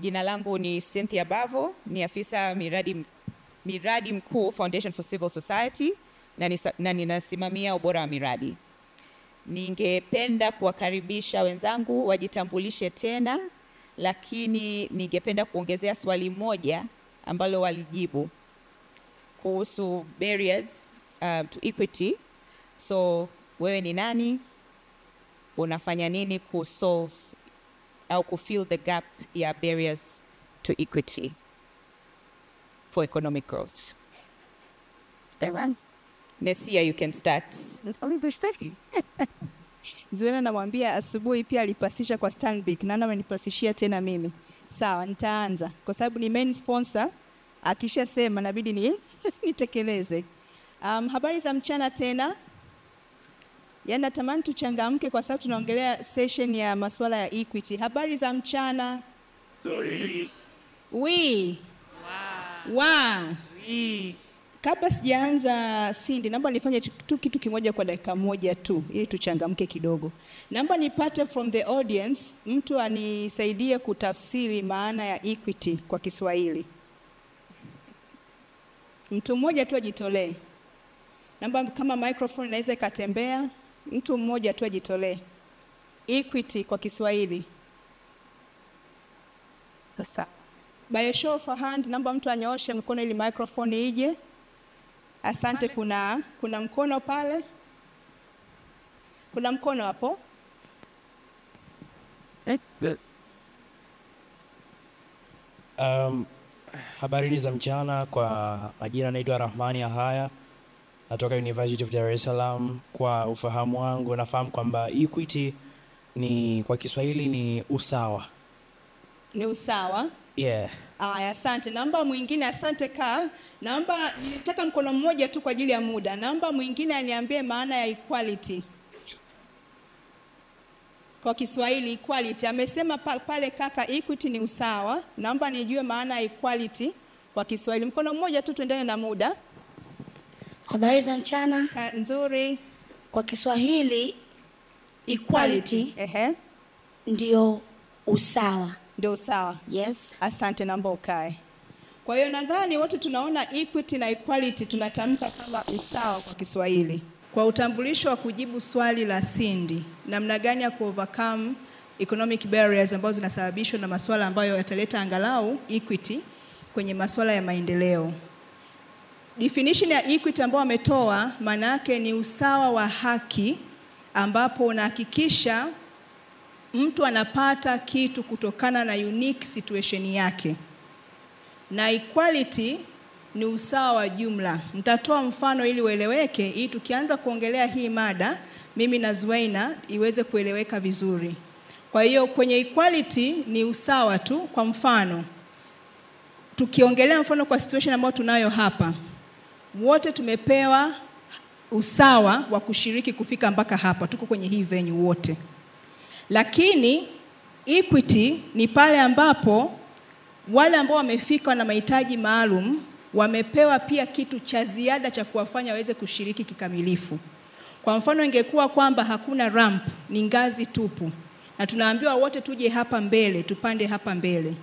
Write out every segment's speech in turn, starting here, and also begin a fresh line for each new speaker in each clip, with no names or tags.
Jina langu ni Cynthia Bavo, ni afisa miradi mkuu Foundation for Civil Society na ninasimamia ubora wa miradi. Ningependa kuwakaribisha wenzangu wajitambulishe tena, lakini ningependa kuongezea swali moja ambalo walijibu kuhusu barriers to equity. So, wewe ni nani? Unafanya nini kusolve au kufill the gap ya barriers to equity for economic growth? Nesia, you can start.
Zuena namwambia asubuhi pia alipasisha kwa Stanbic, na amenipasishia tena mimi. Sawa, nitaanza. Kwa sababu ni main sponsor, akisha sema inabidi nitekeleze. Habari za mchana tena. Yaani natamani tuchangamke kwa sababu tunaongelea session ya masuala ya equity. Habari za mchana.
Sorry.
Kabla sijaanza Cindy, naomba nifanye tu kitu kimoja kwa dakika moja tu ili tuchangamke kidogo. Naomba nipate from the audience mtu anisaidie kutafsiri maana ya equity kwa Kiswahili. Mtu mmoja tu ajitolee. Naomba kama microphone inaweza ikatembea, mtu mmoja tu ajitolee. Equity kwa Kiswahili. Sasa by show of hand, naomba mtu anyooshe mkono ili microphone ije. Asante. Kuna mkono pale. Kuna mkono hapo.
Habari za mchana, kwa majina naitwa Rahmani Ahaya, natoka University of Dar es Salaam. Kwa ufahamu wangu nafahamu kwamba equity ni kwa Kiswahili ni usawa.
Ni usawa?
Yeah.
Asante. Naomba mwingine, asante naomba nitaka mkono mmoja tu kwa ajili ya muda. Naomba mwingine aniambie maana ya equality. Kwa Kiswahili equality. Amesema pale kaka equity ni usawa. Naomba nijue maana ya equality kwa Kiswahili. Mkono mmoja tu tuendane na muda.
Habari za mchana.
Nzuri.
Kwa Kiswahili equality
ndio usawa. Ndio usawa.
Yes.
Asante, naomba ukae. Kwa hiyo nadhani wote tunaona equity na equality tunatamka kama usawa kwa Kiswahili. Kwa utambulisho wa kujibu swali la Cindy, namna gani ya ku-overcome economic barriers ambazo zinasababishwa na masuala ambayo yataleta angalau equity kwenye masuala ya maendeleo. Definition ya equity ambayo ametoa maana yake ni usawa wa haki, ambapo unahakikisha mtu anapata kitu kutokana na unique situation yake. Na equality ni usawa wa jumla. Nitatoa mfano ili ueleweke, ili tukianza kuongelea hii mada mimi na Zuena iweze kueleweka vizuri. Kwa hiyo kwenye equality ni usawa tu. Kwa mfano, tukiongelea mfano kwa situation ambayo tunayo hapa, wote tumepewa usawa wa kushiriki kufika mpaka hapa, tuko kwenye hii venue wote. Lakini equity ni pale ambapo wale ambao wamefika na mahitaji maalum wamepewa pia kitu cha ziada cha kuwafanya waweze kushiriki kikamilifu. Kwa mfano, ingekuwa kwamba hakuna ramp, ni ngazi tupu, na tunaambiwa wote tuje hapa mbele, tupande hapa mbele.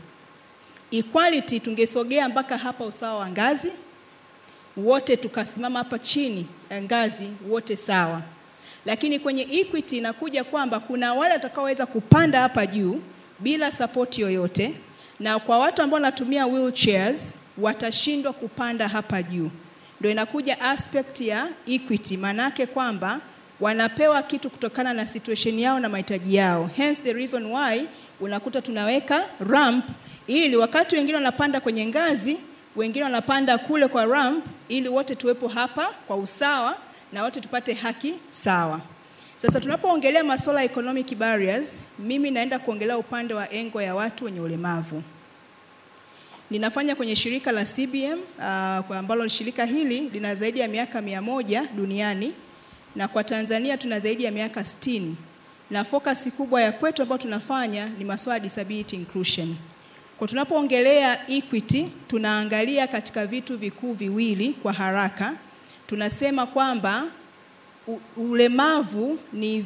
Equality tungesogea mpaka hapa usawa wa ngazi, wote tukasimama hapa chini ya ngazi, wote sawa. Lakini kwenye equity inakuja kwamba kuna wale watakaoweza kupanda hapa juu bila support yoyote, na kwa watu ambao wanatumia wheelchairs watashindwa kupanda hapa juu. Ndio inakuja aspect ya equity, manake kwamba wanapewa kitu kutokana na situation yao na mahitaji yao. Hence the reason why unakuta tunaweka ramp, ili wakati wengine wanapanda kwenye ngazi, wengine wanapanda kule kwa ramp, ili wote tuwepo hapa kwa usawa na wote tupate haki sawa. Sasa tunapoongelea masuala economic barriers, mimi naenda kuongelea upande wa engo ya watu wenye ulemavu. Ninafanya kwenye shirika la CBM, kwa ambalo shirika hili lina zaidi ya miaka 100 duniani, na kwa Tanzania tuna zaidi ya miaka 60. Na focus kubwa ya kwetu ambayo tunafanya ni masuala ya disability inclusion. Kwa tunapoongelea equity, tunaangalia katika vitu vikuu viwili kwa haraka. Tunasema kwamba ulemavu ni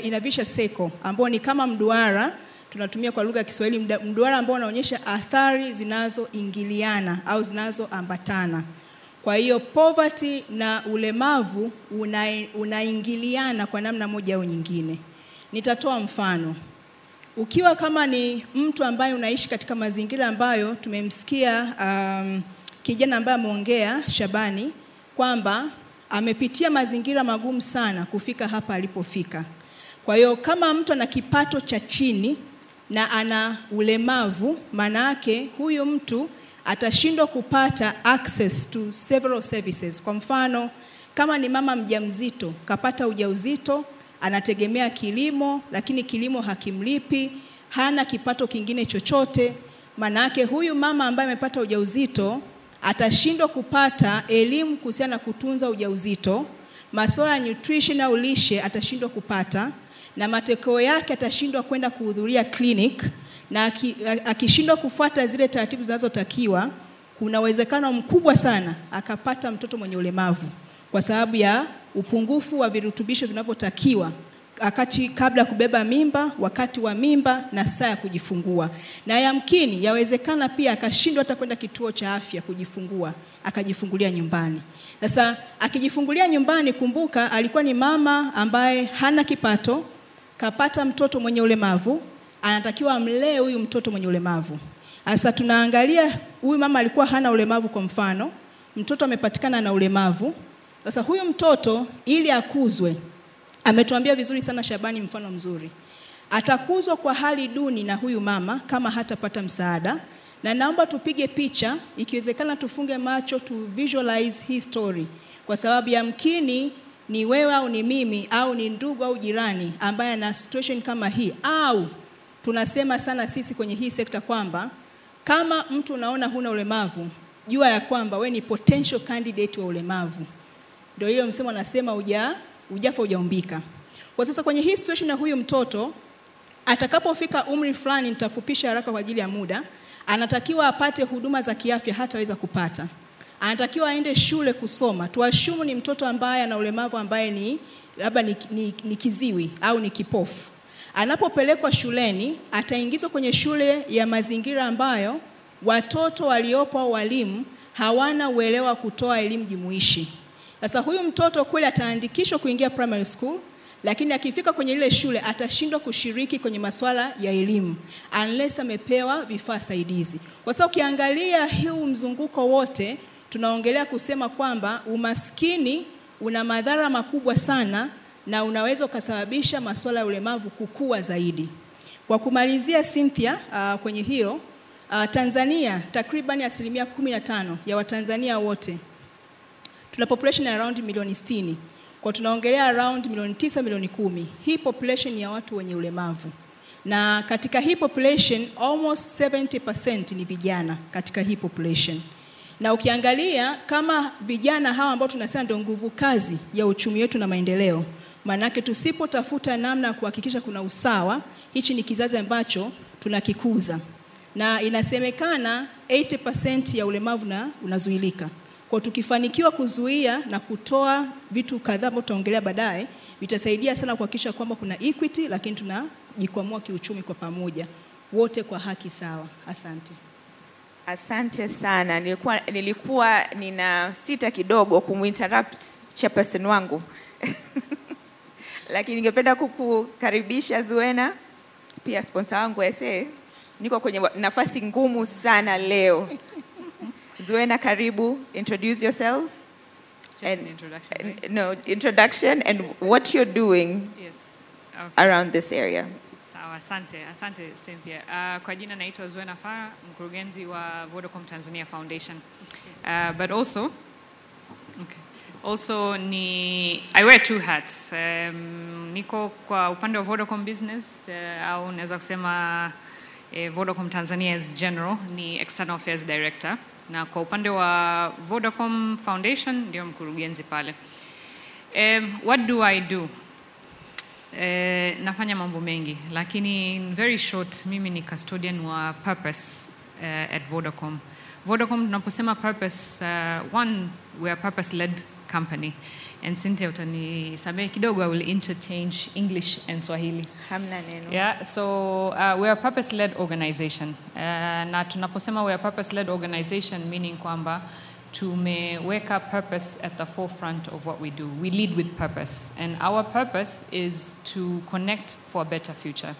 inavisha seko, ambao ni kama mduara, tunatumia kwa lugha ya Kiswahili mduara ambao unaonyesha athari zinazoingiliana au zinazoambatana. Kwa hiyo poverty na ulemavu unaingiliana kwa namna moja au nyingine. Nitatoa mfano. Ukiwa kama ni mtu ambaye unaishi katika mazingira ambayo tumemsikia kijana ambaye ameongea Shabani kwamba amepitia mazingira magumu sana kufika hapa alipofika. Kwa hiyo kama mtu ana kipato cha chini na ana ulemavu, maana yake huyu mtu atashindwa kupata access to several services. Kwa mfano, kama ni mama mjamzito, kapata ujauzito, anategemea kilimo, lakini kilimo hakimlipi, hana kipato kingine chochote, maana yake huyu mama ambaye amepata ujauzito atashindwa kupata elimu kuhusiana na kutunza ujauzito, masuala ya nutrition au lishe atashindwa kupata, na matokeo yake atashindwa kwenda kuhudhuria clinic, na akishindwa kufuata zile taratibu zinazotakiwa, kuna uwezekano mkubwa sana akapata mtoto mwenye ulemavu kwa sababu ya upungufu wa virutubisho vinavyotakiwa kabla kubeba mimba, wakati wa mimba na saa ya kujifungua. Na yamkini yawezekana pia akashindwa hata kwenda kituo cha afya kujifungua, akajifungulia nyumbani. Sasa akijifungulia nyumbani, kumbuka alikuwa ni mama ambaye hana kipato, kapata mtoto mwenye ulemavu, anatakiwa amlee huyu mtoto mwenye ulemavu. Sasa tunaangalia huyu mama alikuwa hana ulemavu kwa mfano, mtoto amepatikana na ulemavu. Sasa huyu mtoto ili akuzwe, ametuambia vizuri sana Shabani mfano mzuri, atakuzwa kwa hali duni na huyu mama kama hatapata msaada. Na naomba tupige picha, ikiwezekana tufunge macho to visualize his story, kwa sababu yamkini ni wewe au ni mimi au ni ndugu au jirani ambaye ana situation kama hii, au tunasema sana sisi kwenye hii sekta kwamba kama mtu unaona huna ulemavu, jua ya kwamba we ni potential candidate wa ulemavu. Ndio hiyo msemo anasema ujafa hujaumbika. Kwa sasa kwenye hii situation na huyu mtoto, atakapofika umri fulani, nitafupisha haraka kwa ajili ya muda, anatakiwa apate huduma za kiafya hataweza kupata. Anatakiwa aende shule kusoma. Tuashumu ni mtoto ambaye ana ulemavu ambaye ni labda ni kiziwi au ni kipofu. Anapopelekwa shuleni, ataingizwa kwenye shule ya mazingira ambayo watoto waliopo au walimu hawana uelewa kutoa elimu jumuishi. Sasa huyu mtoto kweli ataandikishwa kuingia primary school, lakini akifika kwenye ile shule atashindwa kushiriki kwenye masuala ya elimu unless amepewa vifaa saidizi. Kwa sababu ukiangalia huu mzunguko wote, tunaongelea kusema kwamba umaskini una madhara makubwa sana na unaweza kusababisha masuala ya ulemavu kukua zaidi. Kwa kumalizia Cynthia, kwenye hilo, Tanzania takriban 15% ya Watanzania wote, tuna population around milioni 60. Kwa tunaongelea around milioni 9, milioni 10. Hii population ya watu wenye ulemavu. Na katika hii population almost 70% ni vijana katika hii population. Na ukiangalia kama vijana hawa ambao tunasema ndio nguvu kazi ya uchumi wetu na maendeleo, manake tusipotafuta namna kuhakikisha kuna usawa, hichi ni kizazi ambacho tunakikuza. Na inasemekana 80% ya ulemavu unazuilika. Kwa tukifanikiwa kuzuia na kutoa vitu kadhaa ambavyo tutaongelea baadaye, vitasaidia sana kuhakikisha kwamba kuna equity, lakini tunajikwamua kiuchumi kwa pamoja, wote kwa haki sawa. Asante.
Asante sana. Nilikuwa nina sita kidogo kuminterrupt chairperson wangu. Lakini ningependa kukukaribisha Zuena, pia sponsor wangu SA. Niko kwenye nafasi ngumu sana leo. Zuena, karibu, introduce yourself.
Just an introduction, right?
No, introduction and what you're doing around this area.
Sawa, asante Cynthia. Kwa jina naitwa Zuena Farah, mkurugenzi wa Vodacom Tanzania Foundation. But also I wear two hats. Niko kwa upande wa Vodacom Business, au naweza kusema Vodacom Tanzania as general, ni External Affairs Director. Na kwa upande wa Vodacom Foundation ndio mkurugenzi pale. What do I do? Nafanya mambo mengi, lakini in very short, mimi ni custodian wa purpose at Vodacom. Vodacom tunaposema purpose, one, we are a purpose-led company. And Cynthia utanisamehe kidogo, I will interchange English and Swahili.
Hamna neno.
Yeah, so we are a purpose-led organization. Na tunaposema we are a purpose-led organization, meaning kwamba tumeweka purpose at the forefront of what we do. We lead with purpose. And our purpose is to connect for a better future.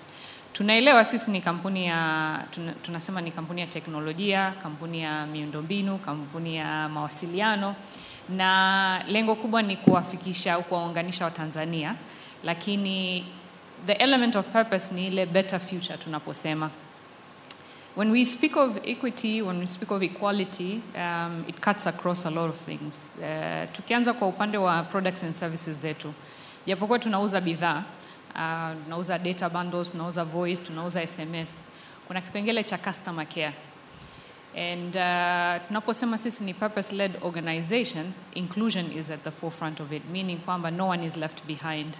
Tunaelewa sisi ni kampuni ya, tunasema ni kampuni ya teknolojia, kampuni ya miundombinu, kampuni ya mawasiliano, na lengo kubwa ni kuwafikisha au kuwaunganisha Watanzania, lakini the element of purpose ni ile better future tunaposema. When we speak of equity, when we speak of equality, it cuts across a lot of things. Tukianza kwa upande wa products and services zetu, japokuwa tunauza bidhaa, tunauza data bundles, tunauza voice, tunauza SMS, kuna kipengele cha customer care. And tunaposema sisi ni purpose-led organization, inclusion is at the forefront of it, meaning kwamba no one is left behind.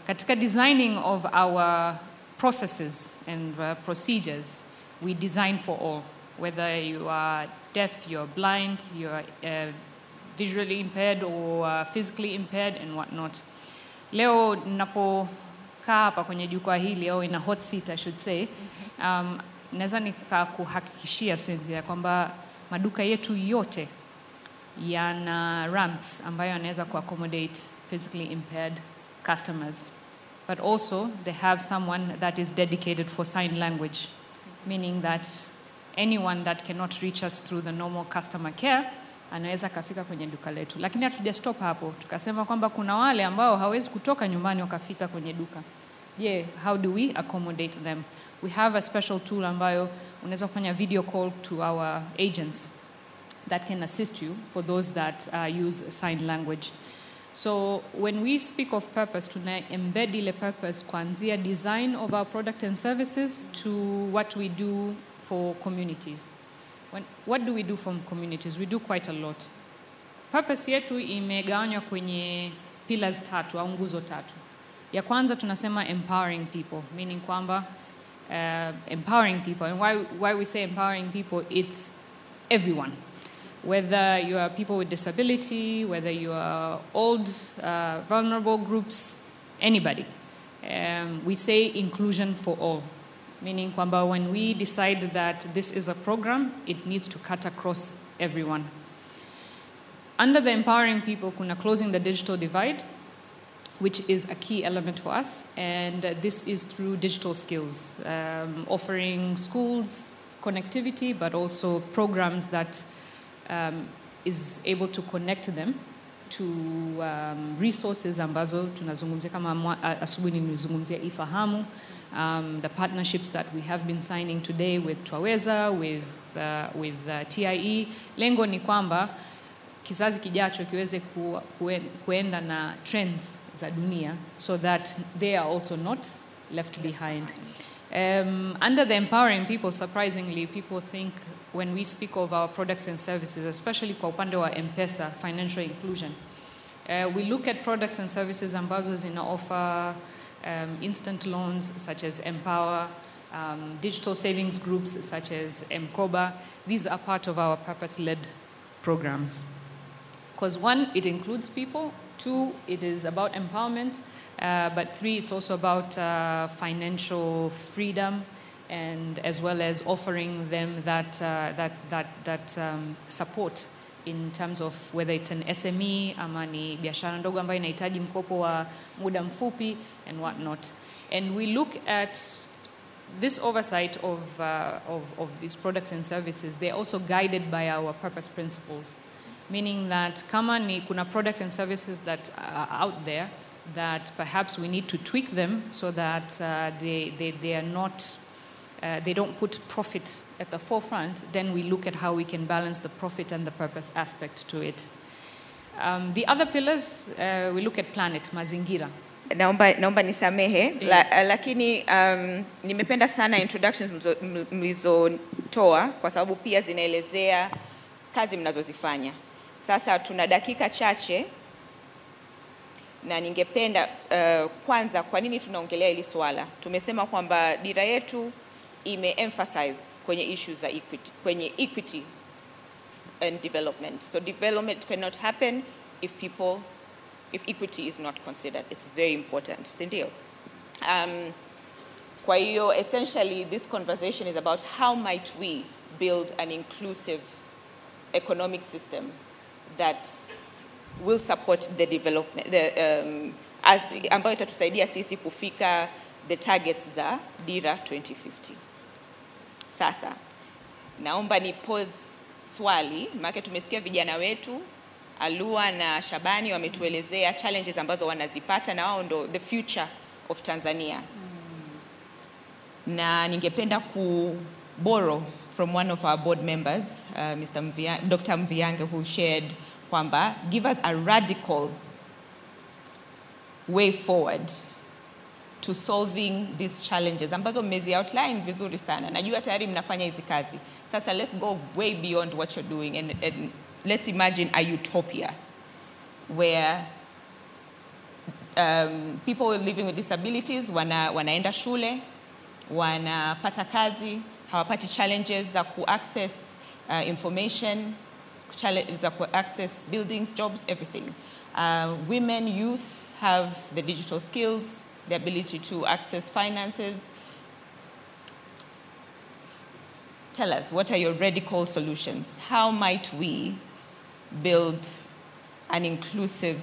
Katika designing of our processes and procedures, we design for all. Whether you are deaf, you're blind, you're visually impaired or physically impaired and whatnot. Leo napokaa hapa kwenye jukwaa hili au in a hot seat I should say, naweza nikakuhakikishia Cynthia kwamba maduka yetu yote yana ramps ambayo yanaweza kuaccommodate physically impaired customers. But also they have someone that is dedicated for sign language, meaning that anyone that cannot reach us through the normal customer care anaweza kafika kwenye duka letu. Lakini hatuja stop hapo. Tukasema kwamba kuna wale ambao hawezi kutoka nyumbani wakafika kwenye duka. How do we accommodate them? We have a special tool ambayo unaweza kufanya video call to our agents that can assist you for those that use sign language. So when we speak of purpose, tuna embed ile purpose kuanzia design of our product and services to what we do for communities. What do we do for communities? We do quite a lot. Purpose yetu imegawanywa kwenye pillars 3 au nguzo 3. Ya kwanza tunasema empowering people, meaning kwamba empowering people. And why we say empowering people, it's everyone. Whether you are people with disability, whether you are old, vulnerable groups, anybody. We say inclusion for all. Meaning kwamba when we decide that this is a program, it needs to cut across everyone. Under the empowering people, kuna closing the digital divide, which is a key element for us, and this is through digital skills, offering schools connectivity, but also programs that is able to connect them to resources ambazo tunazungumzia kama asubuhi nilizungumzia ifahamu, the partnerships that we have been signing today with Twaweza, with TIE. Lengo ni kwamba kizazi kijacho kiweze kuenda na trends za dunia, so that they are also not left behind. Under the empowering people, surprisingly, people think when we speak of our products and services, especially kwa upande wa M-Pesa, financial inclusion, we look at products and services ambazo zina offer instant loans such as Empower, digital savings groups such as Mkoba. These are part of our purpose-led programs. Because 1, it includes people. 2, it is about empowerment. But 3, it's also about financial freedom, and as well as offering them that support in terms of whether it's an SME ama ni biashara ndogo ambayo inahitaji mkopo wa muda mfupi and whatnot. And we look at this oversight of these products and services. They're also guided by our purpose principles, meaning that kama ni kuna products and services that are out there that perhaps we need to tweak them so that they are not, they don't put profit at the forefront, then we look at how we can balance the profit and the purpose aspect to it. The other pillars, we look at planet, mazingira.
Naomba nisamehe, lakini nimependa sana introductions mlizotoa kwa sababu pia zinaelezea kazi mnazozifanya. Sasa tuna dakika chache na ningependa kwanza kwa nini tunaongelea hili swala. Tumesema kwamba dira yetu ime-emphasize kwenye issues za equity, kwenye equity and development. So development cannot happen if people if equity is not considered. It's very important, si ndio? Kwa hiyo, essentially, this conversation is about how might we build an inclusive economic system that will support the development, ambayo itatusaidia sisi kufika the targets za Dira 2050. Sasa, naomba ni pause swali, maana tumesikia vijana wetu Alua na Shabani wametuelezea challenges ambazo wanazipata na wao ndo the future of Tanzania. Na ningependa borrow from one of our board members, Dr. Mviange, who shared kwamba give us a radical way forward to solving these challenges ambazo mmezi outline vizuri sana. Najua tayari mnafanya hizi kazi. Sasa let's go way beyond what you're doing and let's imagine a utopia where people living with disabilities wanaenda shule, wanapata kazi, hawapati challenges za access information, za access buildings, jobs, everything. Women, youth have the digital skills, the ability to access finances. Tell us, what are your radical solutions? How might we build an inclusive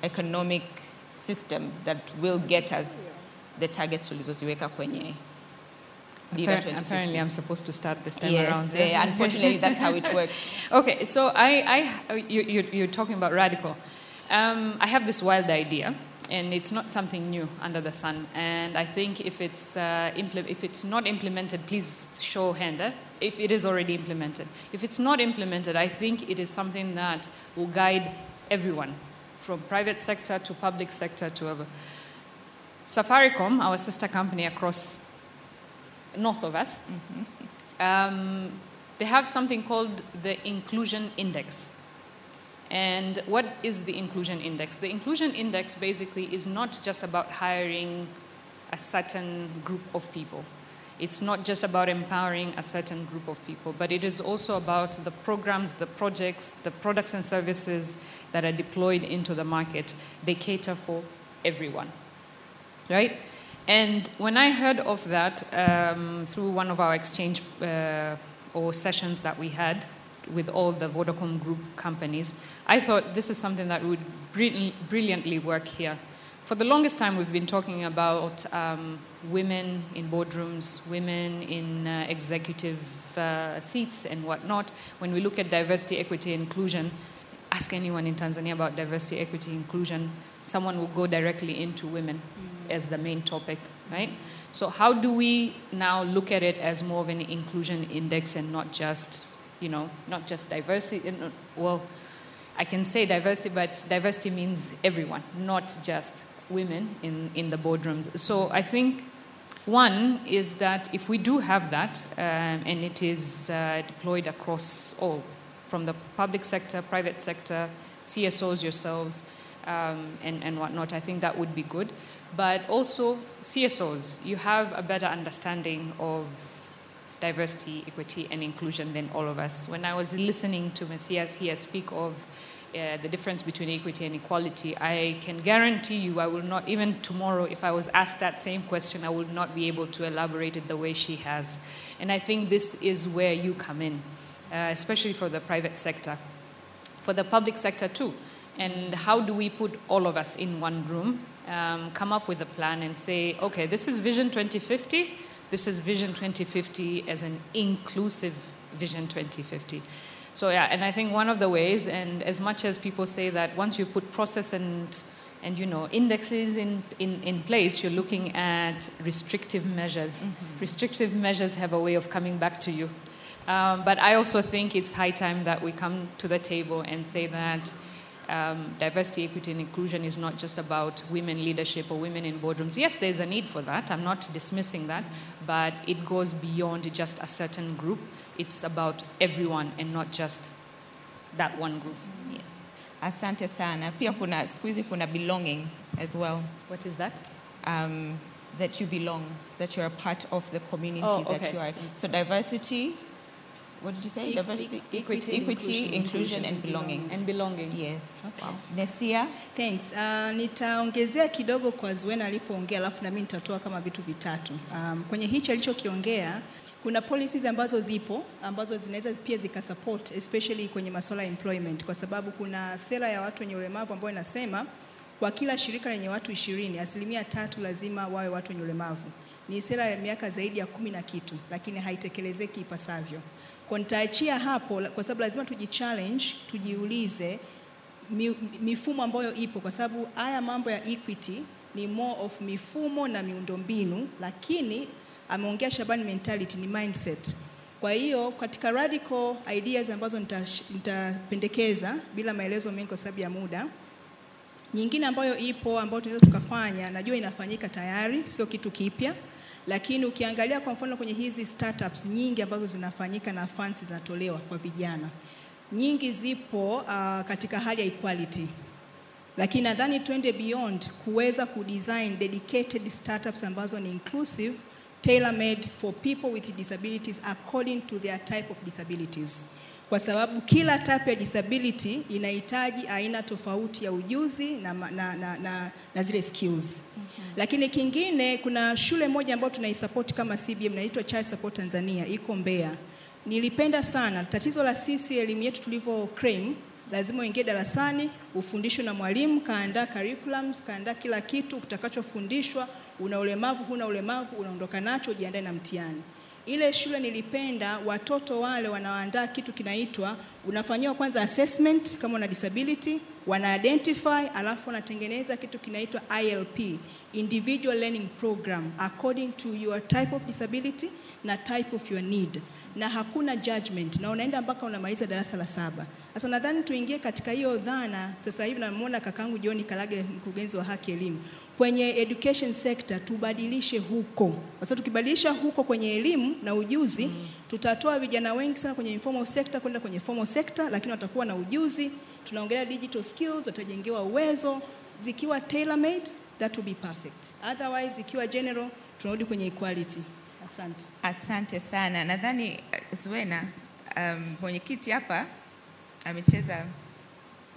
economic system that will get us the targets tulizoziweka kwenye Dira 2050?
Apparently, I'm supposed to start this time around.
Yes, unfortunately, that's how it works.
Okay, so you're talking about radical. I have this wild idea, and it's not something new under the sun. And I think if it's not implemented, please show hand. If it is already implemented, if it's not implemented, I think it is something that will guide everyone, from private sector to public sector to other. Safaricom, our sister company across north of us, they have something called the Inclusion Index. And what is the Inclusion Index? The Inclusion Index basically is not just about hiring a certain group of people. It's not just about empowering a certain group of people, but it is also about the programs, the projects, the products and services that are deployed into the market. They cater for everyone, right? And when I heard of that through one of our exchange or sessions that we had with all the Vodacom Group companies, I thought this is something that would brilliantly work here. For the longest time, we've been talking about women in boardrooms, women in executive seats and whatnot. When we look at diversity, equity, inclusion, ask anyone in Tanzania about diversity, equity, inclusion, someone will go directly into women as the main topic, right? So how do we now look at it as more of an inclusion index and not just, not just diversity? Well, I can say diversity, but diversity means everyone, not just women in the boardrooms. So I think one is that if we do have that, and it is deployed across all, from the public sector, private sector, CSOs yourselves, and whatnot, I think that would be good. But also CSOs, you have a better understanding of diversity, equity, and inclusion than all of us. When I was listening to Messias here speak of the difference between equity and equality, I can guarantee you I will not, even tomorrow, if I was asked that same question, I would not be able to elaborate it the way she has. And I think this is where you come in, especially for the private sector. For the public sector too. And how do we put all of us in one room, come up with a plan and say, okay, this is Vision 2050, this is Vision 2050 as an inclusive Vision 2050. So yeah, and I think one of the ways, and as much as people say that once you put process and indexes in place, you're looking at restrictive measures. Mm-hmm. Restrictive measures have a way of coming back to you. But I also think it's high time that we come to the table and say that diversity, equity, and inclusion is not just about women leadership or women in boardrooms. Yes, there's a need for that. I'm not dismissing that. But it goes beyond just a certain group. It's about everyone and not just that one group.
Yes. Asante sana. Pia siku hizi kuna belonging as well.
What is that?
That you belong, that you're a part of the community,
okay.
that you are. So diversity, what did you say?
Equity,
Diversity,
equity,
inclusion, and belonging.
And belonging.
Yes.
Wow.
Nesia?
Thanks. Nitaongezea kidogo kwa Zuena alipoongea, alafu na mimi nitatoa kama vitu vitatu. Kwenye hichi alichokiongea, kuna policies ambazo zipo ambazo zinaweza pia zikasupport especially kwenye masuala ya employment, kwa sababu kuna sera ya watu wenye ulemavu ambayo inasema kwa kila shirika lenye watu 20, 3% lazima wawe watu wenye ulemavu. Ni sera ya miaka zaidi ya 10 na kitu, lakini haitekelezeki ipasavyo. Kwa nitaachia hapo kwa sababu lazima tujichallenge, tujiulize mifumo ambayo ipo, kwa sababu haya mambo ya equity ni more of mifumo na miundombinu, lakini ameongea Shabani mentality ni mindset. Kwa hiyo katika radical ideas ambazo nitapendekeza bila maelezo mengi kwa sababu ya muda, nyingine ambayo ipo ambayo tunaweza tukafanya, najua inafanyika tayari, sio kitu kipya, lakini ukiangalia kwa mfano kwenye hizi startups nyingi ambazo zinafanyika na funds zinatolewa kwa vijana, nyingi zipo katika hali ya equality. Lakini nadhani tuende beyond kuweza kudesign dedicated startups ambazo ni inclusive, tailor-made for people with disabilities according to their type of disabilities. Kwa sababu kila type ya disability inahitaji aina tofauti ya ujuzi na zile skills. Lakini kingine, kuna shule moja ambayo tunaisupport kama CBM inaitwa Child Support Tanzania, iko Mbeya. Nilipenda sana tatizo la sisi elimu yetu tulivyo claim, lazima uingie darasani, ufundishwe na mwalimu, kaandaa curriculums, kaandaa kila kitu utakachofundishwa, una ulemavu, huna ulemavu, unaondoka nacho, ujiandae na mtihani. Ile shule nilipenda, watoto wale wanaandaa kitu kinaitwa, unafanyiwa kwanza assessment kama una disability, wana identify, alafu wanatengeneza kitu kinaitwa ILP, Individual Learning Program, according to your type of disability na type of your need. Na hakuna judgment, na unaenda mpaka unamaliza darasa la 7. Sasa nadhani tuingie katika hiyo dhana. Sasa hivi namuona kakangu John Kalage, mkurugenzi wa Haki Elimu, kwenye education sector tubadilishe huko. Kwa sababu tukibadilisha huko kwenye elimu na ujuzi, tutatoa vijana wengi sana kwenye informal sector kwenda kwenye formal sector, lakini watakuwa na ujuzi. Tunaongelea digital skills, watajengewa uwezo. Zikiwa tailor-made, that will be perfect. Otherwise, ikiwa general, tunarudi kwenye equality. Asante.
Asante sana. Nadhani Zuena, mwenyekiti hapa amecheza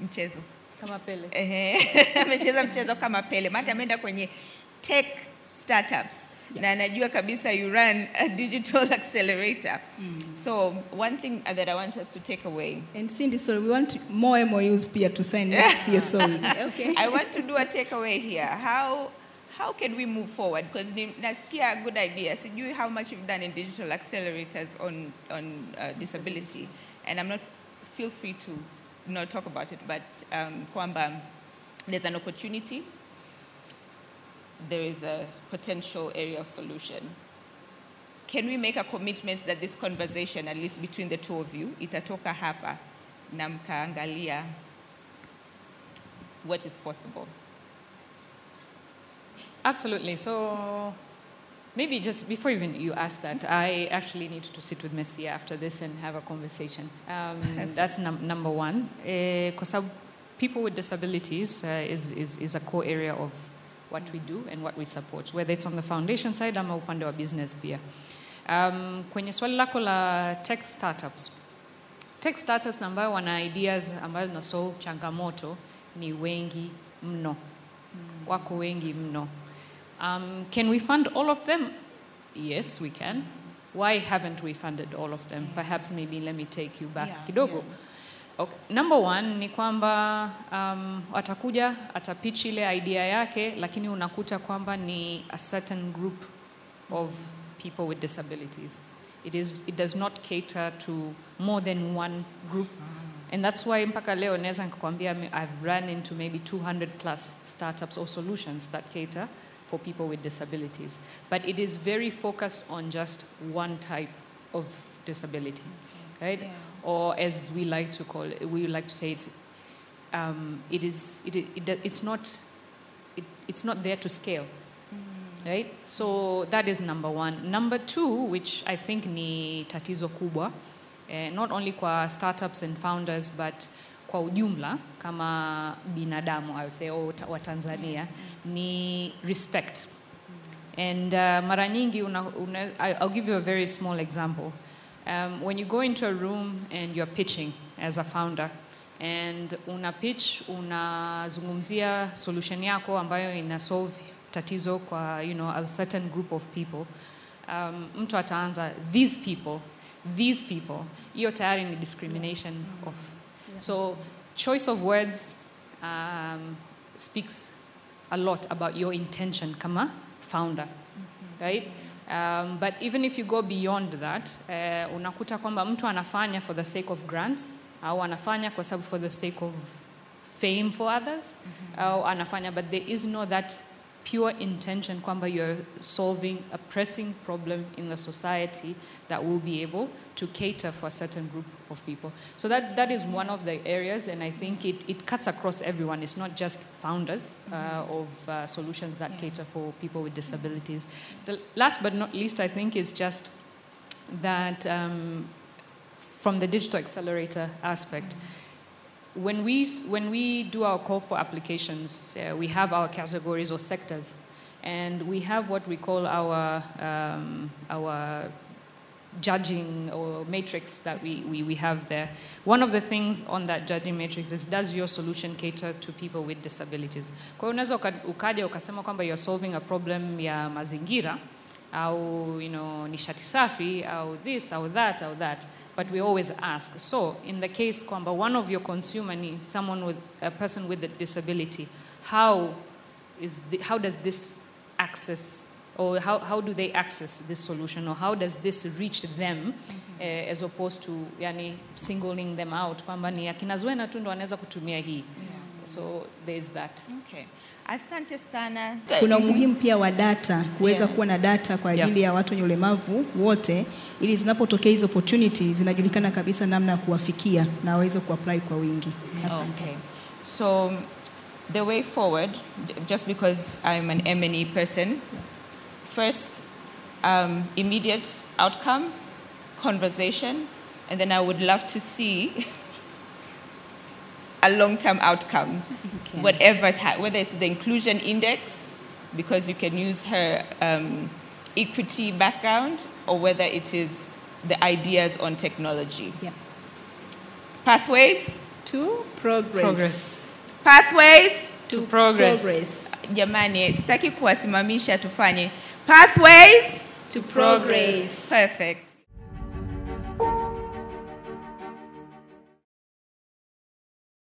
mchezo
Kama Pele.
amecheza mchezo kama Pele. Maana ameenda kwenye tech startups. Na anajua kabisa you run a digital accelerator. So one thing that I want us to take away.
And Cindy, sorry, we want more MOUs pia to sign next year, sorry. Okay.
I want to do a takeaway here. How can we move forward? Because nasikia a good idea. Sijui how much you've done in digital accelerators on disability, and I'm not. Feel free to not talk about it, but kwamba there's an opportunity. There is a potential area of solution. Can we make a commitment that this conversation, at least between the two of you, itatoka hapa na mkaangalia what is possible?
Absolutely. So maybe just before even you ask that, I actually need to sit with Messi after this and have a conversation. That's number one. Because people with disabilities is a core area of what we do and what we support, whether it's on the foundation side ama upande wa business pia. Kwenye swali lako la tech startups ambayo wana ideas ambayo na solve changamoto ni wengi mno. Wako wengi mno. Can we fund all of them? Yes, we can. Why haven't we funded all of them? Perhaps maybe let me take you back kidogo. Okay. Number one ni kwamba atakuja atapitch ile idea yake, lakini unakuta kwamba ni a certain group of people with disabilities. It does not cater to more than one group. And that's why mpaka leo naweza nikakwambia I've run into maybe 200 plus startups or solutions that cater for people with disabilities. But it is very focused on just one type of disability, right? Yeah. Or as we like to call it, we like to say it's not there to scale, right? So that is number one. Number two, which I think ni tatizo kubwa, not only kwa startups and founders, but kwa ujumla kama binadamu, I would say, wa Tanzania, ni respect. And mara nyingi I'll give you a very small example. When you go into a room and you're pitching as a founder, and una pitch, unazungumzia solution yako ambayo ina solve tatizo kwa, a certain group of people, mtu ataanza these people, hiyo tayari ni discrimination of. So choice of words speaks a lot about your intention kama founder, right? But even if you go beyond that, unakuta kwamba mtu anafanya for the sake of grants, au anafanya kwa sababu for the sake of fame for others, au anafanya, but there is no that pure intention kwamba you're solving a pressing problem in the society that will be able to cater for a certain group of people. So that is one of the areas, and I think it cuts across everyone. It's not just founders of solutions that cater for people with disabilities. The last but not least, I think, is just that from the digital accelerator aspect, when we do our call for applications, we have our categories or sectors, and we have what we call our judging or matrix that we have there. One of the things on that judging matrix is, does your solution cater to people with disabilities? Kwa unaweza ukaja ukasema kwamba you're solving a problem ya mazingira, au nishati safi, au this, au that. But we always ask, so in the case kwamba one of your consumer needs a person with a disability, how does this access, or how do they access this solution, or how does this reach them, as opposed to singling them out kwamba ni akina Zuena tu ndo wanaweza kutumia hii. So there's that.
Okay. Asante sana.
Kuna umuhimu pia wa data, kuweza kuwa na data kwa ajili ya watu wenye ulemavu wote, ili zinapotokea hizo opportunities zinajulikana kabisa namna ya kuwafikia na waweze kuapply kwa wingi. Asante.
Okay. So the way forward, just because I'm an M&E person, first, immediate outcome, conversation, and then I would love to see a long-term outcome, whatever whether it's the inclusion index, because you can use her equity background, or whether it is the ideas on technology.
Yeah.
Pathways
To progress.
Pathways
to progress.
Jamani, sitaki kuwasimamisha, tufanye pathways
To progress.
Perfect.